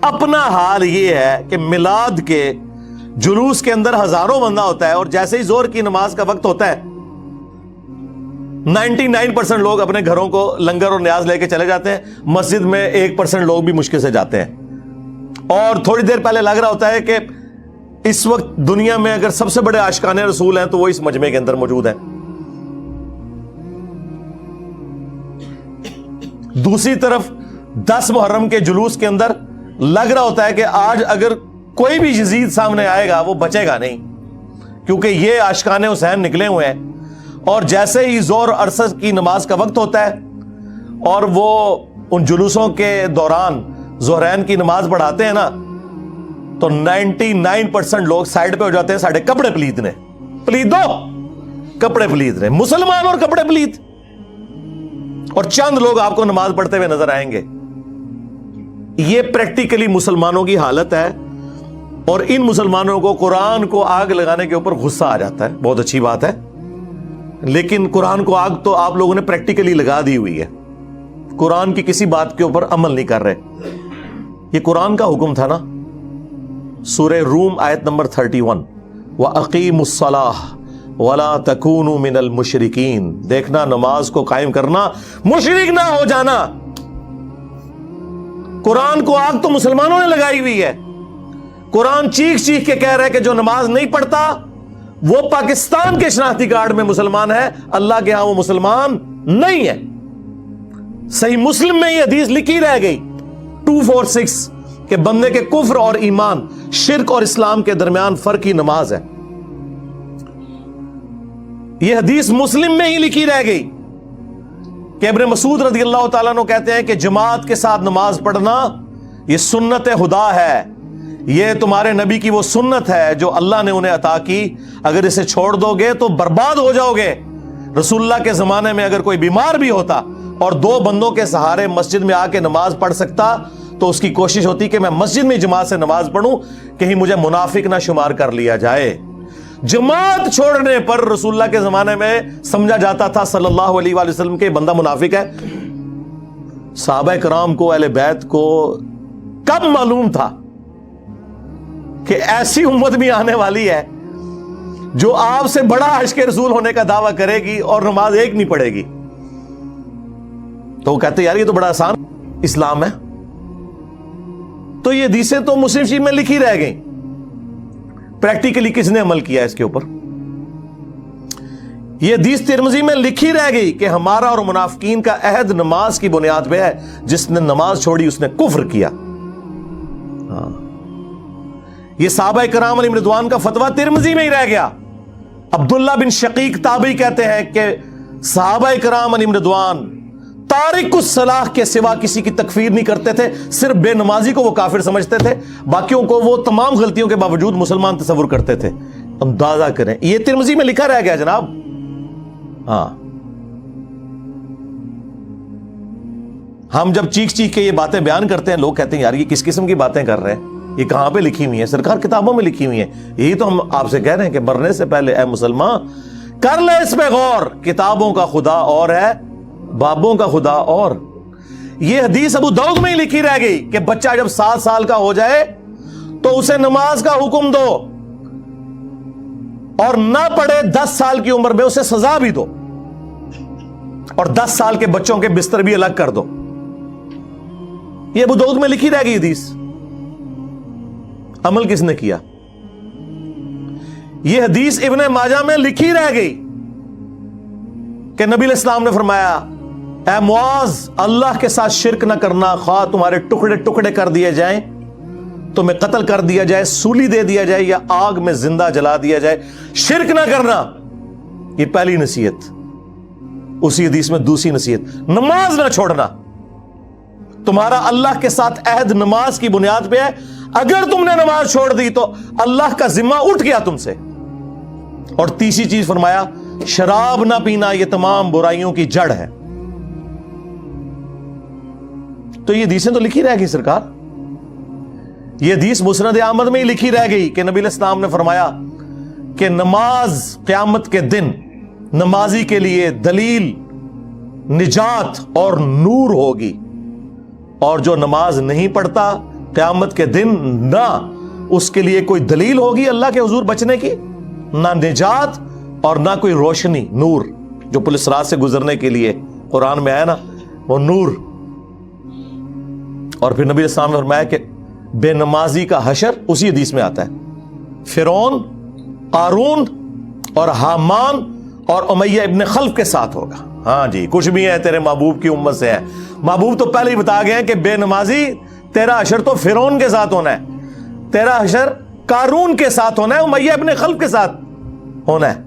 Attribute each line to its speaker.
Speaker 1: اپنا حال یہ ہے کہ میلاد کے جلوس کے اندر ہزاروں بندہ ہوتا ہے اور جیسے ہی ظہر کی نماز کا وقت ہوتا ہے 99% لوگ اپنے گھروں کو لنگر اور نیاز لے کے چلے جاتے ہیں, مسجد میں 1% لوگ بھی مشکل سے جاتے ہیں. اور تھوڑی دیر پہلے لگ رہا ہوتا ہے کہ اس وقت دنیا میں اگر سب سے بڑے عاشقان رسول ہیں تو وہ اس مجمع کے اندر موجود ہیں. دوسری طرف 10 محرم کے جلوس کے اندر لگ رہا ہوتا ہے کہ آج اگر کوئی بھی یزید سامنے آئے گا وہ بچے گا نہیں, کیونکہ یہ عاشقان حسین نکلے ہوئے ہیں. اور جیسے ہی ظہر اور عصر کی نماز کا وقت ہوتا ہے اور وہ ان جلوسوں کے دوران ظہرین کی نماز پڑھاتے ہیں نا, تو 99% لوگ سائڈ پہ ہو جاتے ہیں. ساڑھے کپڑے پلیت نے, پلیت دو کپڑے پلیت نے, مسلمان اور کپڑے پلیت, اور چند لوگ آپ کو نماز پڑھتے ہوئے نظر آئیں گے. یہ پریکٹیکلی مسلمانوں کی حالت ہے. اور ان مسلمانوں کو قرآن کو آگ لگانے کے اوپر غصہ آ جاتا ہے. بہت اچھی بات ہے, لیکن قرآن کو آگ تو آپ لوگوں نے پریکٹیکلی لگا دی ہوئی ہے. قرآن کی کسی بات کے اوپر عمل نہیں کر رہے. یہ قرآن کا حکم تھا نا. سورہ روم آیت نمبر 31, وَأَقِيمُوا الصَّلَاةَ وَلَا تَكُونُوا مِنَ الْمُشْرِكِينَ. دیکھنا, نماز کو قائم کرنا, مشرک نہ ہو جانا. قرآن کو آگ تو مسلمانوں نے لگائی ہوئی ہے. قرآن چیخ چیخ کے کہہ رہا ہے کہ جو نماز نہیں پڑھتا وہ پاکستان کے شناختی کارڈ میں مسلمان ہے, اللہ کے ہاں وہ مسلمان نہیں ہے. صحیح مسلم میں یہ حدیث لکھی رہ گئی 246 کہ بندے کے کفر اور ایمان, شرک اور اسلام کے درمیان فرق ہی نماز ہے. یہ حدیث مسلم میں ہی لکھی رہ گئی کہ ابن مسعود رضی اللہ تعالیٰ عنہ کہتے ہیں کہ جماعت کے ساتھ نماز پڑھنا یہ سنت خدا ہے, یہ تمہارے نبی کی وہ سنت ہے جو اللہ نے انہیں عطا کی. اگر اسے چھوڑ دو گے تو برباد ہو جاؤ گے. رسول اللہ کے زمانے میں اگر کوئی بیمار بھی ہوتا اور 2 بندوں کے سہارے مسجد میں آ کے نماز پڑھ سکتا تو اس کی کوشش ہوتی کہ میں مسجد میں جماعت سے نماز پڑھوں, کہیں مجھے منافق نہ شمار کر لیا جائے. جماعت چھوڑنے پر رسول اللہ کے زمانے میں سمجھا جاتا تھا صلی اللہ علیہ وآلہ وسلم کے بندہ منافق ہے. صحابہ کرام کو, اہل بیت کو کب معلوم تھا کہ ایسی امت بھی آنے والی ہے جو آپ سے بڑا عاشق رسول ہونے کا دعویٰ کرے گی اور نماز ایک نہیں پڑھے گی. تو وہ کہتے یار یہ تو بڑا آسان اسلام ہے. تو یہ حدیثیں تو مسلم شریف میں لکھی رہ گئیں. پریکٹیکلی کس نے عمل کیا اس کے اوپر؟ یہ حدیث ترمذی میں لکھی رہ گئی کہ ہمارا اور منافقین کا عہد نماز کی بنیاد پہ ہے, جس نے نماز چھوڑی اس نے کفر کیا. یہ صحابہ کرام علیہم رضوان کا فتویٰ ترمذی میں ہی رہ گیا. عبداللہ بن شقیق تابعی کہتے ہیں کہ صحابہ کرام علیہم رضوان تارک الصلاح کے سوا کسی کی تکفیر نہیں کرتے تھے. صرف بے نمازی کو وہ کافر سمجھتے تھے, باقیوں کو وہ تمام غلطیوں کے باوجود مسلمان تصور کرتے تھے. اندازہ کریں, یہ ترمذی میں لکھا رہ گیا جناب. ہاں, ہم جب چیخ چیخ کے یہ باتیں بیان کرتے ہیں لوگ کہتے ہیں یار یہ کس قسم کی باتیں کر رہے ہیں, یہ کہاں پہ لکھی ہوئی ہیں؟ سرکار کتابوں میں لکھی ہوئی ہیں. یہی تو ہم آپ سے کہہ رہے ہیں کہ مرنے سے پہلے اے مسلمان کر لے اس پہ غور. کتابوں کا خدا اور ہے, بابوں کا خدا اور. یہ حدیث ابو داؤد میں ہی لکھی رہ گئی کہ بچہ جب 7 سال کا ہو جائے تو اسے نماز کا حکم دو, اور نہ پڑھے 10 سال کی عمر میں اسے سزا بھی دو, اور 10 سال کے بچوں کے بستر بھی الگ کر دو. یہ ابو داؤد میں لکھی رہ گئی حدیث. عمل کس نے کیا؟ یہ حدیث ابن ماجہ میں لکھی رہ گئی کہ نبی علیہ السلام نے فرمایا اے معاذ, اللہ کے ساتھ شرک نہ کرنا, خواہ تمہارے ٹکڑے ٹکڑے کر دیے جائیں, تمہیں قتل کر دیا جائے, سولی دے دیا جائے, یا آگ میں زندہ جلا دیا جائے, شرک نہ کرنا. یہ پہلی نصیحت. اسی حدیث میں دوسری نصیحت, نماز نہ چھوڑنا. تمہارا اللہ کے ساتھ عہد نماز کی بنیاد پہ ہے, اگر تم نے نماز چھوڑ دی تو اللہ کا ذمہ اٹھ گیا تم سے. اور تیسری چیز فرمایا شراب نہ پینا, یہ تمام برائیوں کی جڑ ہے. تو یہ حدیثیں تو لکھی رہ گئی سرکار. یہ حدیث مسند احمد میں ہی لکھی رہ گئی کہ نبی علیہ السلام نے فرمایا کہ نماز قیامت کے دن نمازی کے لیے دلیل, نجات اور نور ہوگی, اور جو نماز نہیں پڑھتا قیامت کے دن نہ اس کے لیے کوئی دلیل ہوگی اللہ کے حضور بچنے کی، نہ نجات اور نہ کوئی روشنی، نور جو پولیس رات سے گزرنے کے لیے قرآن میں آیا نا، وہ نور۔ اور پھر نبی اسلام نے فرمایا کہ بے نمازی کا حشر اسی حدیث میں آتا ہے، فرعون، قارون اور حامان اور امیہ ابن خلف کے ساتھ ہوگا۔ ہاں جی، کچھ بھی ہے تیرے محبوب کی امت سے ہے۔ محبوب تو پہلے ہی بتا گئے ہیں کہ بے نمازی تیرا حشر تو فرعون کے ساتھ ہونا ہے، تیرا حشر قارون کے ساتھ ہونا ہے، امیہ ابن خلف کے ساتھ ہونا ہے۔